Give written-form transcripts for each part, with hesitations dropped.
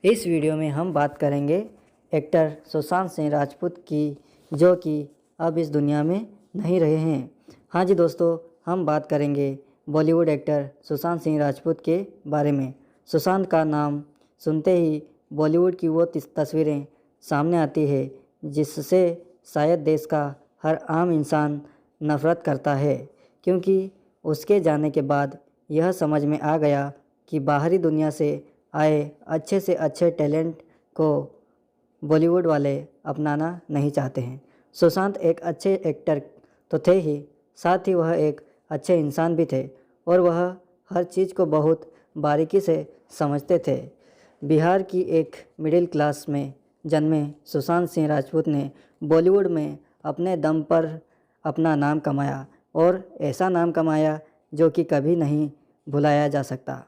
इस वीडियो में हम बात करेंगे एक्टर सुशांत सिंह राजपूत की, जो कि अब इस दुनिया में नहीं रहे हैं। हाँ जी दोस्तों, हम बात करेंगे बॉलीवुड एक्टर सुशांत सिंह राजपूत के बारे में। सुशांत का नाम सुनते ही बॉलीवुड की वो तस्वीरें सामने आती है जिससे शायद देश का हर आम इंसान नफ़रत करता है, क्योंकि उसके जाने के बाद यह समझ में आ गया कि बाहरी दुनिया से आए अच्छे से अच्छे टैलेंट को बॉलीवुड वाले अपनाना नहीं चाहते हैं। सुशांत एक अच्छे एक्टर तो थे ही, साथ ही वह एक अच्छे इंसान भी थे और वह हर चीज़ को बहुत बारीकी से समझते थे। बिहार की एक मिडिल क्लास में जन्मे सुशांत सिंह राजपूत ने बॉलीवुड में अपने दम पर अपना नाम कमाया और ऐसा नाम कमाया जो कि कभी नहीं भुलाया जा सकता।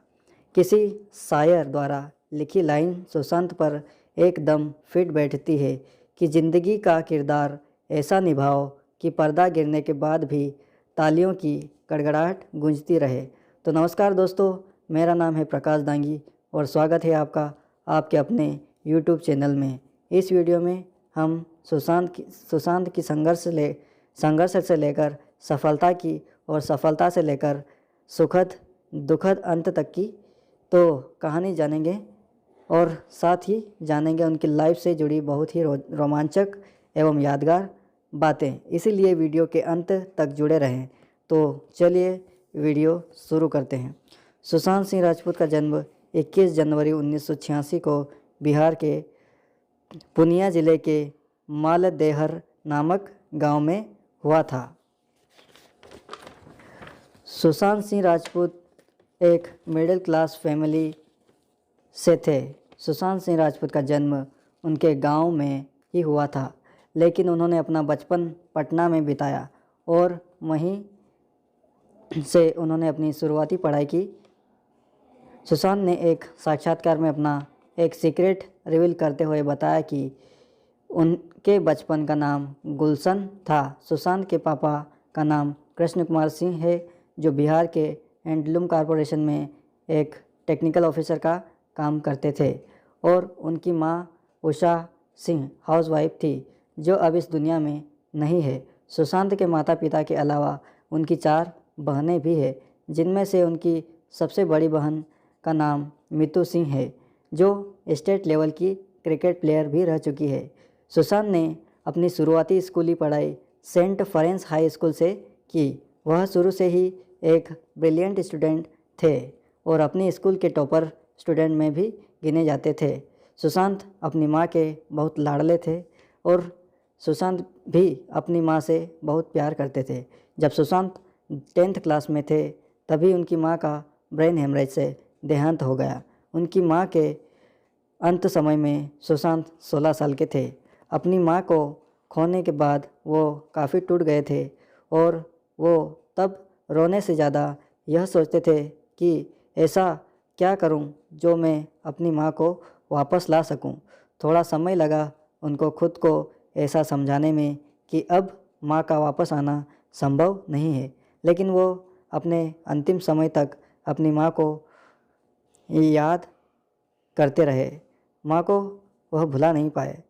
किसी शायर द्वारा लिखी लाइन सुशांत पर एकदम फिट बैठती है कि ज़िंदगी का किरदार ऐसा निभाओ कि पर्दा गिरने के बाद भी तालियों की गड़गड़ाहट गूंजती रहे। तो नमस्कार दोस्तों, मेरा नाम है प्रकाश दांगी और स्वागत है आपका आपके अपने यूट्यूब चैनल में। इस वीडियो में हम सुशांत की संघर्ष से लेकर सफलता की और सफलता से लेकर सुखद दुखद अंत तक की तो कहानी जानेंगे और साथ ही जानेंगे उनकी लाइफ से जुड़ी बहुत ही रोमांचक एवं यादगार बातें। इसीलिए वीडियो के अंत तक जुड़े रहें। तो चलिए वीडियो शुरू करते हैं। सुशांत सिंह राजपूत का जन्म 21 जनवरी 1986 को बिहार के पूर्णिया जिले के मालदेहर नामक गांव में हुआ था। सुशांत सिंह राजपूत एक मिडिल क्लास फैमिली से थे। सुशांत सिंह राजपूत का जन्म उनके गांव में ही हुआ था, लेकिन उन्होंने अपना बचपन पटना में बिताया और वहीं से उन्होंने अपनी शुरुआती पढ़ाई की। सुशांत ने एक साक्षात्कार में अपना एक सीक्रेट रिवील करते हुए बताया कि उनके बचपन का नाम गुलशन था। सुशांत के पापा का नाम कृष्ण कुमार सिंह है, जो बिहार के हैंडलूम कॉरपोरेशन में एक टेक्निकल ऑफिसर का काम करते थे और उनकी मां उषा सिंह हाउसवाइफ थी, जो अब इस दुनिया में नहीं है। सुशांत के माता पिता के अलावा उनकी 4 बहनें भी हैं, जिनमें से उनकी सबसे बड़ी बहन का नाम मीतू सिंह है, जो स्टेट लेवल की क्रिकेट प्लेयर भी रह चुकी है। सुशांत ने अपनी शुरुआती स्कूली पढ़ाई सेंट फ्रांसिस हाई स्कूल से की। वह शुरू से ही एक ब्रिलियंट स्टूडेंट थे और अपने स्कूल के टॉपर स्टूडेंट में भी गिने जाते थे। सुशांत अपनी माँ के बहुत लाडले थे और सुशांत भी अपनी माँ से बहुत प्यार करते थे। जब सुशांत 10th क्लास में थे तभी उनकी माँ का ब्रेन हेमरेज से देहांत हो गया। उनकी माँ के अंत समय में सुशांत 16 साल के थे। अपनी माँ को खोने के बाद वो काफ़ी टूट गए थे और वो तब रोने से ज़्यादा यह सोचते थे कि ऐसा क्या करूं जो मैं अपनी माँ को वापस ला सकूं। थोड़ा समय लगा उनको खुद को ऐसा समझाने में कि अब माँ का वापस आना संभव नहीं है, लेकिन वो अपने अंतिम समय तक अपनी माँ को याद करते रहे। माँ को वह भुला नहीं पाए।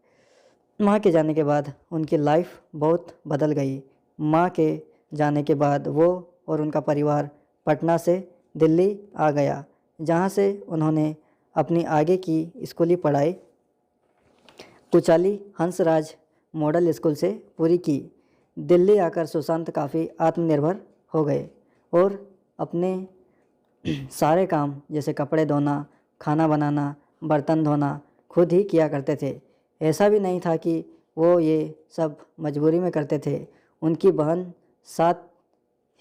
माँ के जाने के बाद उनकी लाइफ बहुत बदल गई। माँ के जाने के बाद वो और उनका परिवार पटना से दिल्ली आ गया, जहाँ से उन्होंने अपनी आगे की स्कूली पढ़ाई कुचाली हंसराज मॉडल स्कूल से पूरी की। दिल्ली आकर सुशांत काफ़ी आत्मनिर्भर हो गए और अपने सारे काम जैसे कपड़े धोना, खाना बनाना, बर्तन धोना खुद ही किया करते थे। ऐसा भी नहीं था कि वो ये सब मजबूरी में करते थे। उनकी बहन साथ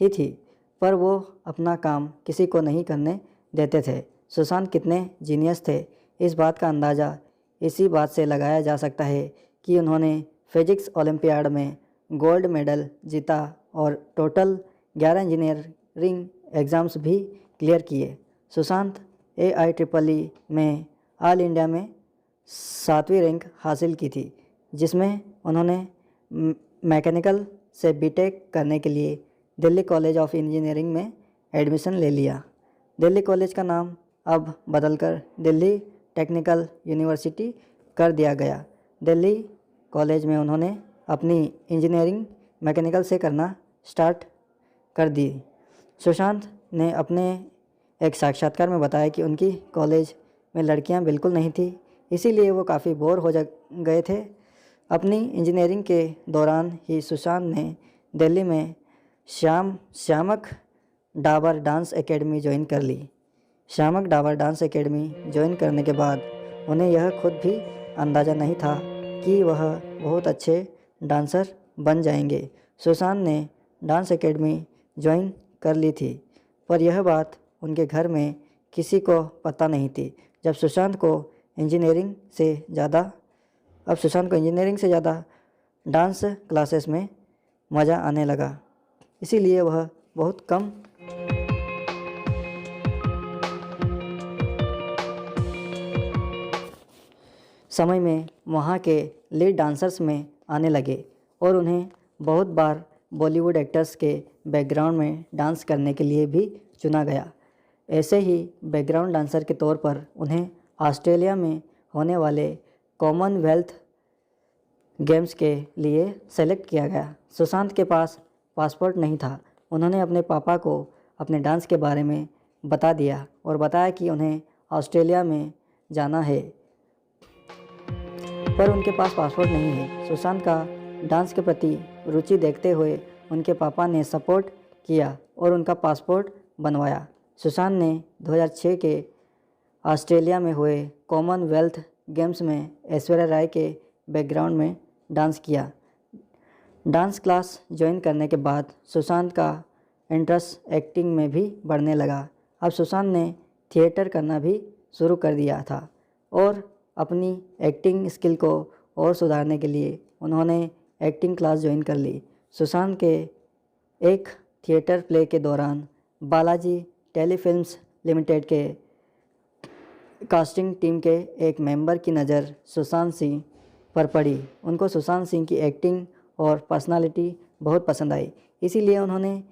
ही थी, पर वो अपना काम किसी को नहीं करने देते थे। सुशांत कितने जीनियस थे, इस बात का अंदाज़ा इसी बात से लगाया जा सकता है कि उन्होंने फिजिक्स ओलंपियाड में गोल्ड मेडल जीता और टोटल 11 इंजीनियरिंग एग्ज़ाम्स भी क्लियर किए। सुशांत AIEEE में ऑल इंडिया में 7वीं रैंक हासिल की थी, जिसमें उन्होंने मैकेनिकल से बीटेक करने के लिए दिल्ली कॉलेज ऑफ इंजीनियरिंग में एडमिशन ले लिया। दिल्ली कॉलेज का नाम अब बदलकर दिल्ली टेक्निकल यूनिवर्सिटी कर दिया गया। दिल्ली कॉलेज में उन्होंने अपनी इंजीनियरिंग मैकेनिकल से करना स्टार्ट कर दी। सुशांत ने अपने एक साक्षात्कार में बताया कि उनकी कॉलेज में लड़कियां बिल्कुल नहीं थी, इसीलिए वो काफ़ी बोर हो गए थे। अपनी इंजीनियरिंग के दौरान ही सुशांत ने दिल्ली में Shiamak Davar dance academy join कर ली। Shiamak Davar dance academy join करने के बाद उन्हें यह खुद भी अंदाज़ा नहीं था कि वह बहुत अच्छे डांसर बन जाएंगे। सुशांत ने डांस एकेडमी ज्वाइन कर ली थी, पर यह बात उनके घर में किसी को पता नहीं थी। जब सुशांत को इंजीनियरिंग से ज़्यादा डांस क्लासेस में मज़ा आने लगा, इसीलिए वह बहुत कम समय में वहाँ के लीड डांसर्स में आने लगे और उन्हें बहुत बार बॉलीवुड एक्टर्स के बैकग्राउंड में डांस करने के लिए भी चुना गया। ऐसे ही बैकग्राउंड डांसर के तौर पर उन्हें ऑस्ट्रेलिया में होने वाले कॉमनवेल्थ गेम्स के लिए सेलेक्ट किया गया। सुशांत के पास पासपोर्ट नहीं था। उन्होंने अपने पापा को अपने डांस के बारे में बता दिया और बताया कि उन्हें ऑस्ट्रेलिया में जाना है, पर उनके पास पासपोर्ट नहीं है। सुशांत का डांस के प्रति रुचि देखते हुए उनके पापा ने सपोर्ट किया और उनका पासपोर्ट बनवाया। सुशांत ने 2006 के ऑस्ट्रेलिया में हुए कॉमनवेल्थ गेम्स में ऐश्वर्या राय के बैकग्राउंड में डांस किया। डांस क्लास ज्वाइन करने के बाद सुशांत का इंटरेस्ट एक्टिंग में भी बढ़ने लगा। अब सुशांत ने थिएटर करना भी शुरू कर दिया था और अपनी एक्टिंग स्किल को और सुधारने के लिए उन्होंने एक्टिंग क्लास ज्वाइन कर ली। सुशांत के एक थिएटर प्ले के दौरान बालाजी टेलीफिल्म्स लिमिटेड के कास्टिंग टीम के एक मेंबर की नज़र सुशांत सिंह पर पड़ी। उनको सुशांत सिंह की एक्टिंग और पर्सनालिटी बहुत पसंद आई, इसीलिए उन्होंने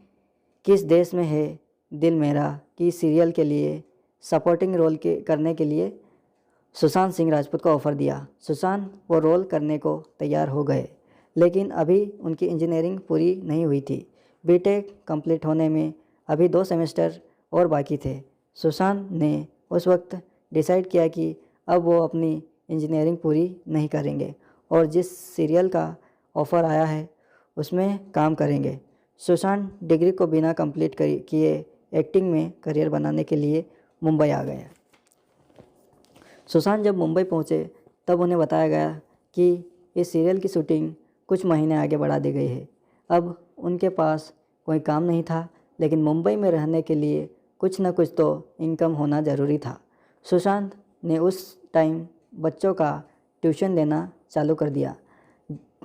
किस देश में है दिल मेरा की सीरियल के लिए सपोर्टिंग रोल करने के लिए सुशांत सिंह राजपूत को ऑफ़र दिया। सुशांत वो रोल करने को तैयार हो गए, लेकिन अभी उनकी इंजीनियरिंग पूरी नहीं हुई थी। बीटेक कंप्लीट होने में अभी 2 सेमेस्टर और बाकी थे। सुशांत ने उस वक्त डिसाइड किया कि अब वो अपनी इंजीनियरिंग पूरी नहीं करेंगे और जिस सीरियल का ऑफ़र आया है उसमें काम करेंगे। सुशांत डिग्री को बिना कंप्लीट किए एक्टिंग में करियर बनाने के लिए मुंबई आ गए। सुशांत जब मुंबई पहुंचे तब उन्हें बताया गया कि इस सीरियल की शूटिंग कुछ महीने आगे बढ़ा दी गई है। अब उनके पास कोई काम नहीं था, लेकिन मुंबई में रहने के लिए कुछ न कुछ तो इनकम होना ज़रूरी था। सुशांत ने उस टाइम बच्चों का ट्यूशन देना चालू कर दिया,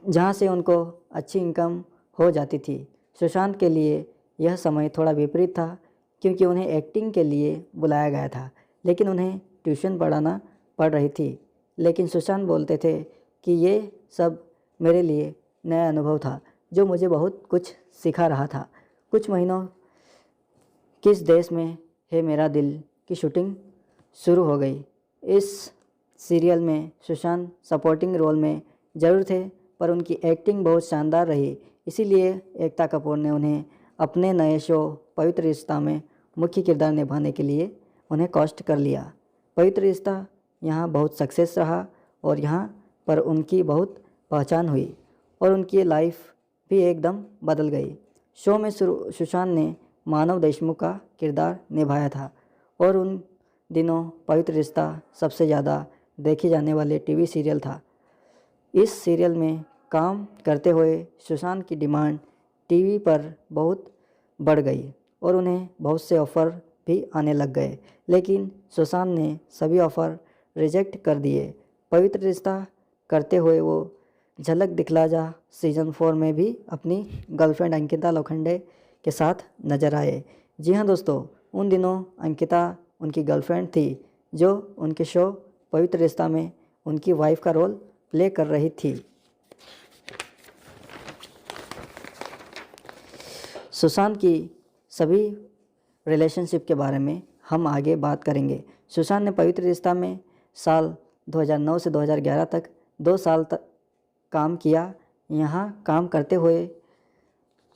जहाँ से उनको अच्छी इनकम हो जाती थी। सुशांत के लिए यह समय थोड़ा विपरीत था, क्योंकि उन्हें एक्टिंग के लिए बुलाया गया था, लेकिन उन्हें ट्यूशन पढ़ाना पड़ रही थी। लेकिन सुशांत बोलते थे कि ये सब मेरे लिए नया अनुभव था, जो मुझे बहुत कुछ सिखा रहा था। कुछ महीनों किस देश में है मेरा दिल की शूटिंग शुरू हो गई। इस सीरियल में सुशांत सपोर्टिंग रोल में ज़रूर थे, पर उनकी एक्टिंग बहुत शानदार रही, इसीलिए एकता कपूर ने उन्हें अपने नए शो पवित्र रिश्ता में मुख्य किरदार निभाने के लिए उन्हें कास्ट कर लिया। पवित्र रिश्ता यहाँ बहुत सक्सेस रहा और यहाँ पर उनकी बहुत पहचान हुई और उनकी लाइफ भी एकदम बदल गई। शो में सुशांत ने मानव देशमुख का किरदार निभाया था और उन दिनों पवित्र रिश्ता सबसे ज़्यादा देखी जाने वाले टीवी सीरियल था। इस सीरियल में काम करते हुए सुशांत की डिमांड टीवी पर बहुत बढ़ गई और उन्हें बहुत से ऑफ़र भी आने लग गए, लेकिन सुशांत ने सभी ऑफ़र रिजेक्ट कर दिए। पवित्र रिश्ता करते हुए वो झलक दिखला जा सीज़न 4 में भी अपनी गर्लफ्रेंड अंकिता लोखंडे के साथ नज़र आए। जी हाँ दोस्तों, उन दिनों अंकिता उनकी गर्लफ्रेंड थी, जो उनके शो पवित्र रिश्ता में उनकी वाइफ का रोल प्ले कर रही थी। सुशांत की सभी रिलेशनशिप के बारे में हम आगे बात करेंगे। सुशांत ने पवित्र रिश्ता में साल 2009 से 2011 तक 2 साल तक काम किया। यहाँ काम करते हुए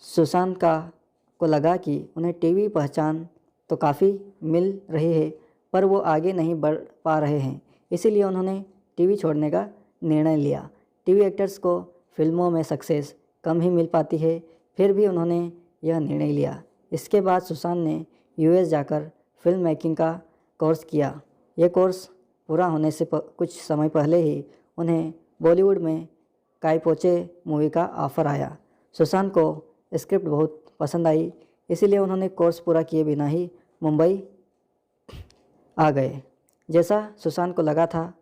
सुशांत को लगा कि उन्हें टीवी पहचान तो काफ़ी मिल रही है, पर वो आगे नहीं बढ़ पा रहे हैं। इसीलिए उन्होंने टीवी छोड़ने का निर्णय लिया। टीवी एक्टर्स को फिल्मों में सक्सेस कम ही मिल पाती है, फिर भी उन्होंने यह निर्णय लिया। इसके बाद सुशांत ने यूएस जाकर फिल्म मेकिंग का कोर्स किया। यह कोर्स पूरा होने से कुछ समय पहले ही उन्हें बॉलीवुड में काईपोचे मूवी का ऑफ़र आया। सुशांत को स्क्रिप्ट बहुत पसंद आई, इसीलिए उन्होंने कोर्स पूरा किए बिना ही मुंबई आ गए। जैसा सुशांत को लगा था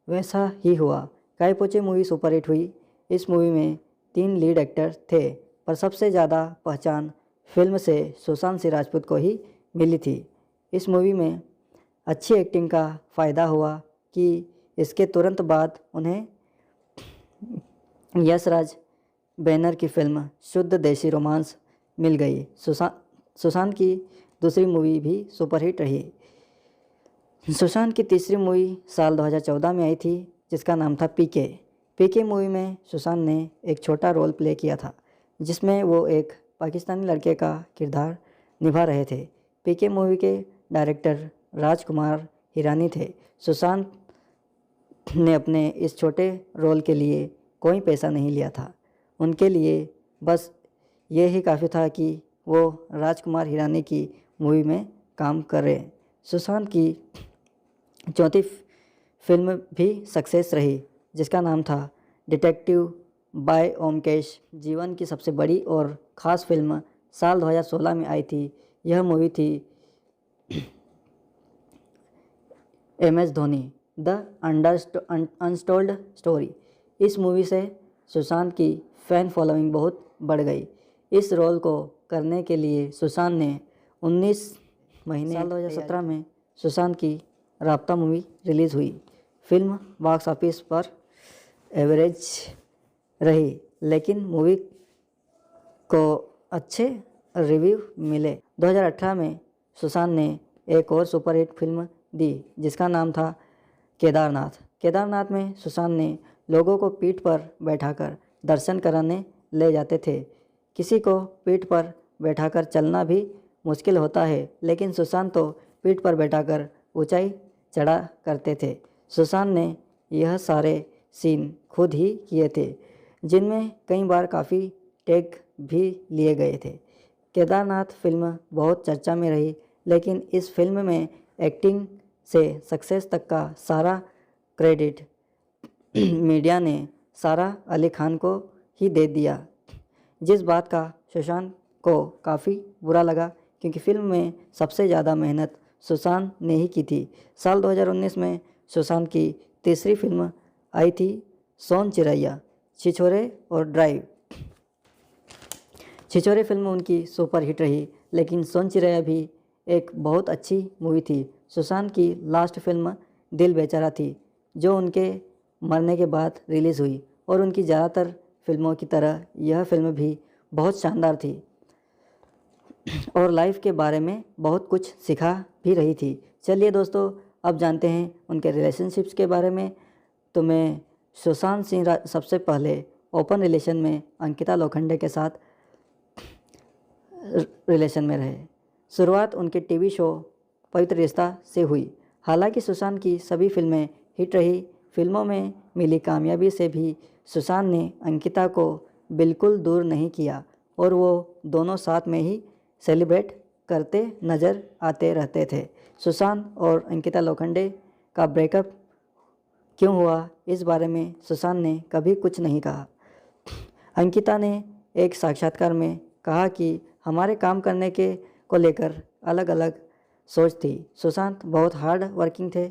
वैसा ही हुआ। काईपोचे मूवी सुपरहिट हुई। इस मूवी में 3 लीड एक्टर थे, पर सबसे ज़्यादा पहचान फिल्म से सुशांत सिंह राजपूत को ही मिली थी। इस मूवी में अच्छी एक्टिंग का फ़ायदा हुआ कि इसके तुरंत बाद उन्हें यश राज बैनर की फिल्म शुद्ध देसी रोमांस मिल गई। सुशांत की दूसरी मूवी भी सुपरहिट रही। सुशांत की तीसरी मूवी साल 2014 में आई थी, जिसका नाम था पीके। पीके मूवी में सुशांत ने एक छोटा रोल प्ले किया था, जिसमें वो एक पाकिस्तानी लड़के का किरदार निभा रहे थे। पीके मूवी के डायरेक्टर राजकुमार हिरानी थे। सुशांत ने अपने इस छोटे रोल के लिए कोई पैसा नहीं लिया था। उनके लिए बस ये ही काफ़ी था कि वो राजकुमार हिरानी की मूवी में काम करें। सुशांत की चौथी फिल्म भी सक्सेस रही, जिसका नाम था डिटेक्टिव बाय ओमकेश। जीवन की सबसे बड़ी और ख़ास फिल्म साल 2016 में आई थी। यह मूवी थी MS Dhoni the untold story. इस मूवी से सुशांत की फ़ैन फॉलोइंग बहुत बढ़ गई। इस रोल को करने के लिए सुशांत ने 19 महीने साल 2017 में सुशांत की राब्ता मूवी रिलीज़ हुई। फिल्म बॉक्स ऑफिस पर एवरेज रही, लेकिन मूवी को अच्छे रिव्यू मिले। 2018 में सुशांत ने एक और सुपरहिट फिल्म दी, जिसका नाम था केदारनाथ। केदारनाथ में सुशांत ने लोगों को पीठ पर बैठाकर दर्शन कराने ले जाते थे। किसी को पीठ पर बैठाकर चलना भी मुश्किल होता है, लेकिन सुशांत तो पीठ पर बैठाकर ऊंचाई चढ़ा करते थे। सुशांत ने यह सारे सीन खुद ही किए थे, जिनमें कई बार काफ़ी टेक भी लिए गए थे। केदारनाथ फिल्म बहुत चर्चा में रही, लेकिन इस फिल्म में एक्टिंग से सक्सेस तक का सारा क्रेडिट मीडिया ने सारा अली खान को ही दे दिया, जिस बात का सुशांत को काफ़ी बुरा लगा, क्योंकि फिल्म में सबसे ज़्यादा मेहनत सुशांत ने ही की थी। साल 2019 में सुशांत की तीसरी फिल्म आई थी सोन चिरैया, छिछोरे और ड्राइव। छिछोरे फिल्म उनकी सुपर हिट रही, लेकिन सोन चिरैया भी एक बहुत अच्छी मूवी थी। सुशांत की लास्ट फिल्म दिल बेचारा थी, जो उनके मरने के बाद रिलीज़ हुई, और उनकी ज़्यादातर फिल्मों की तरह यह फिल्म भी बहुत शानदार थी और लाइफ के बारे में बहुत कुछ सिखा भी रही थी। चलिए दोस्तों, अब जानते हैं उनके रिलेशनशिप्स के बारे में। तो मैं सुशांत सिंह सबसे पहले ओपन रिलेशन में अंकिता लोखंडे के साथ रिलेशन में रहे। शुरुआत उनके टीवी शो पवित्र रिश्ता से हुई। हालांकि सुशांत की सभी फिल्में हिट रही, फिल्मों में मिली कामयाबी से भी सुशांत ने अंकिता को बिल्कुल दूर नहीं किया, और वो दोनों साथ में ही सेलिब्रेट करते नज़र आते रहते थे। सुशांत और अंकिता लोखंडे का ब्रेकअप क्यों हुआ, इस बारे में सुशांत ने कभी कुछ नहीं कहा। अंकिता ने एक साक्षात्कार में कहा कि हमारे काम करने के को लेकर अलग अलग सोच थी। सुशांत बहुत हार्ड वर्किंग थे,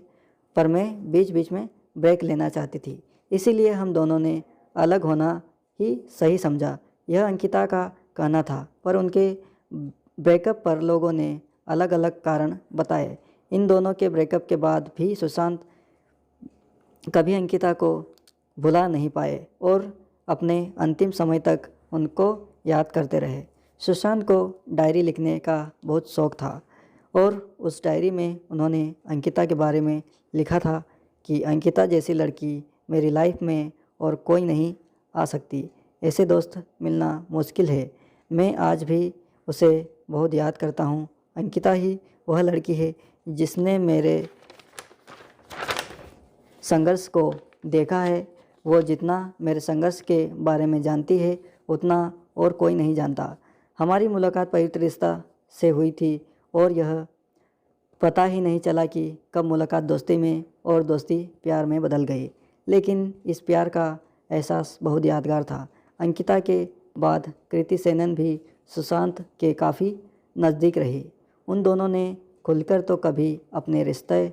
पर मैं बीच बीच में ब्रेक लेना चाहती थी, इसीलिए हम दोनों ने अलग होना ही सही समझा। यह अंकिता का कहना था, पर उनके ब्रेकअप पर लोगों ने अलग अलग कारण बताए। इन दोनों के ब्रेकअप के बाद भी सुशांत कभी अंकिता को भुला नहीं पाए और अपने अंतिम समय तक उनको याद करते रहे। सुशांत को डायरी लिखने का बहुत शौक़ था, और उस डायरी में उन्होंने अंकिता के बारे में लिखा था कि अंकिता जैसी लड़की मेरी लाइफ में और कोई नहीं आ सकती। ऐसे दोस्त मिलना मुश्किल है। मैं आज भी उसे बहुत याद करता हूँ। अंकिता ही वह लड़की है जिसने मेरे संघर्ष को देखा है। वो जितना मेरे संघर्ष के बारे में जानती है उतना और कोई नहीं जानता। हमारी मुलाकात पवित्र रिश्ता से हुई थी और यह पता ही नहीं चला कि कब मुलाकात दोस्ती में और दोस्ती प्यार में बदल गई। लेकिन इस प्यार का एहसास बहुत यादगार था। अंकिता के बाद कृति सेनन भी सुशांत के काफ़ी नज़दीक रही। उन दोनों ने खुलकर तो कभी अपने रिश्ते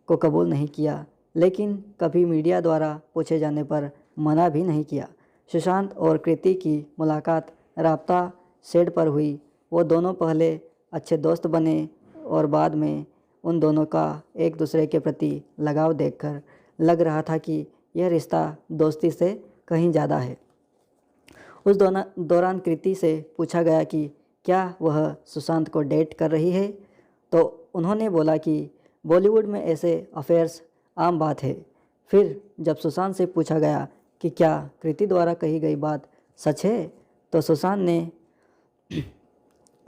को कबूल नहीं किया, लेकिन कभी मीडिया द्वारा पूछे जाने पर मना भी नहीं किया। सुशांत और कृति की मुलाकात राब्ता सेट पर हुई। वो दोनों पहले अच्छे दोस्त बने और बाद में उन दोनों का एक दूसरे के प्रति लगाव देखकर लग रहा था कि यह रिश्ता दोस्ती से कहीं ज़्यादा है। उस दौरान कृति से पूछा गया कि क्या वह सुशांत को डेट कर रही है, तो उन्होंने बोला कि बॉलीवुड में ऐसे अफेयर्स आम बात है। फिर जब सुशांत से पूछा गया कि क्या कृति द्वारा कही गई बात सच है, तो सुशांत ने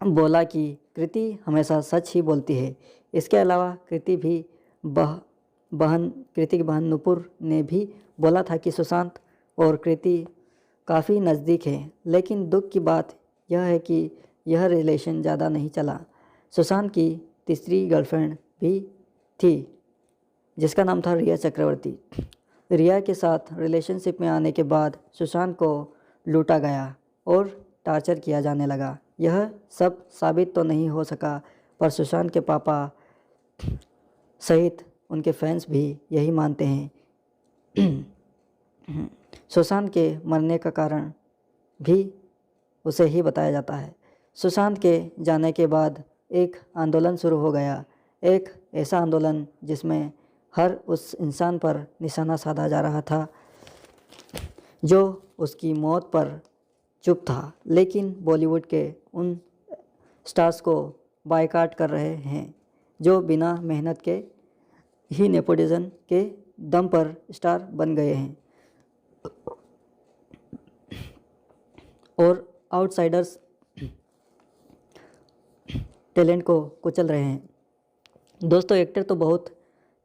बोला कि कृति हमेशा सच ही बोलती है। इसके अलावा कृति की बहन नुपुर ने भी बोला था कि सुशांत और कृति काफ़ी नज़दीक है। लेकिन दुख की बात यह है कि यह रिलेशन ज़्यादा नहीं चला। सुशांत की तीसरी गर्लफ्रेंड भी थी जिसका नाम था रिया चक्रवर्ती। रिया के साथ रिलेशनशिप में आने के बाद सुशांत को लूटा गया और टार्चर किया जाने लगा। यह सब साबित तो नहीं हो सका, पर सुशांत के पापा सहित उनके फैंस भी यही मानते हैं। सुशांत के मरने का कारण भी उसे ही बताया जाता है। सुशांत के जाने के बाद एक आंदोलन शुरू हो गया, एक ऐसा आंदोलन जिसमें हर उस इंसान पर निशाना साधा जा रहा था जो उसकी मौत पर चुप था। लेकिन बॉलीवुड के उन स्टार्स को बायकॉट कर रहे हैं जो बिना मेहनत के ही नेपोटिज्म के दम पर स्टार बन गए हैं और आउटसाइडर्स टैलेंट को कुचल रहे हैं। दोस्तों, एक्टर तो बहुत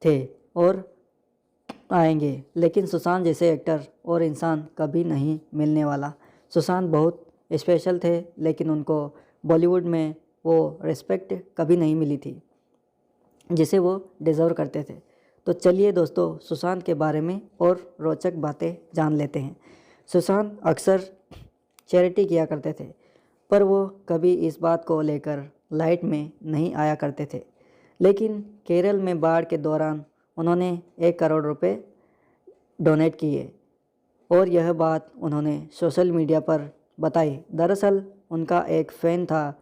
थे और आएंगे, लेकिन सुशांत जैसे एक्टर और इंसान कभी नहीं मिलने वाला। सुशांत बहुत स्पेशल थे, लेकिन उनको बॉलीवुड में वो रिस्पेक्ट कभी नहीं मिली थी जिसे वो डिज़र्व करते थे। तो चलिए दोस्तों, सुशांत के बारे में और रोचक बातें जान लेते हैं। सुशांत अक्सर चैरिटी किया करते थे, पर वो कभी इस बात को लेकर लाइट में नहीं आया करते थे। लेकिन केरल में बाढ़ के दौरान उन्होंने 1 करोड़ रुपए डोनेट किए और यह बात उन्होंने सोशल मीडिया पर बताई। दरअसल उनका एक फ़ैन था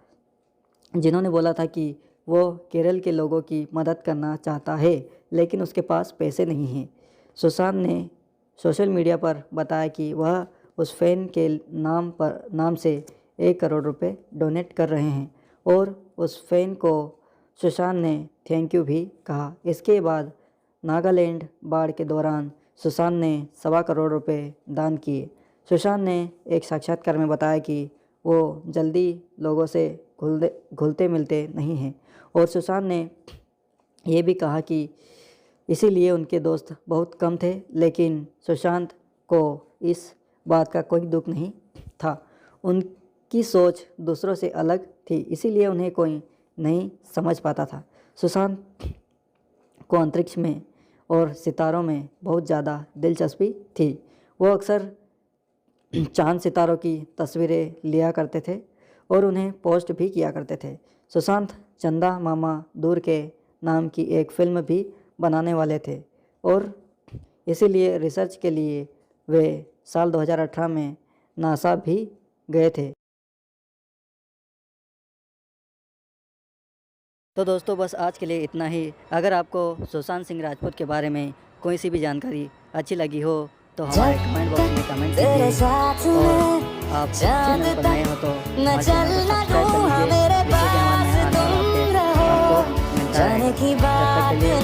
जिन्होंने बोला था कि वो केरल के लोगों की मदद करना चाहता है, लेकिन उसके पास पैसे नहीं हैं। सुशांत ने सोशल मीडिया पर बताया कि वह उस फ़ैन के नाम से 1 करोड़ रुपए डोनेट कर रहे हैं और उस फ़ैन को सुशांत ने थैंक यू भी कहा। इसके बाद नागालैंड बाढ़ के दौरान सुशांत ने 1.25 करोड़ रुपए दान किए। सुशांत ने एक साक्षात्कार में बताया कि वो जल्दी लोगों से घुलते मिलते नहीं हैं और सुशांत ने ये भी कहा कि इसीलिए उनके दोस्त बहुत कम थे, लेकिन सुशांत को इस बात का कोई दुख नहीं था। उनकी सोच दूसरों से अलग थी, इसीलिए उन्हें कोई नहीं समझ पाता था। सुशांत को अंतरिक्ष में और सितारों में बहुत ज़्यादा दिलचस्पी थी। वो अक्सर चांद सितारों की तस्वीरें लिया करते थे और उन्हें पोस्ट भी किया करते थे। सुशांत चंदा मामा दूर के नाम की एक फ़िल्म भी बनाने वाले थे और इसीलिए रिसर्च के लिए वे साल 2018 में नासा भी गए थे। तो दोस्तों, बस आज के लिए इतना ही। अगर आपको सुशांत सिंह राजपूत के बारे में कोई सी भी जानकारी अच्छी लगी हो तो हमारे कमेंट बॉक्स में कमेंट कीजिए और आप चैनल पर नए हो तो हमारे चैनल को सब्सक्राइब कर लीजिए, जिससे कि हमारे नए आने वाले अपडेट आपको मिलता रहेगा। जब तक के लिए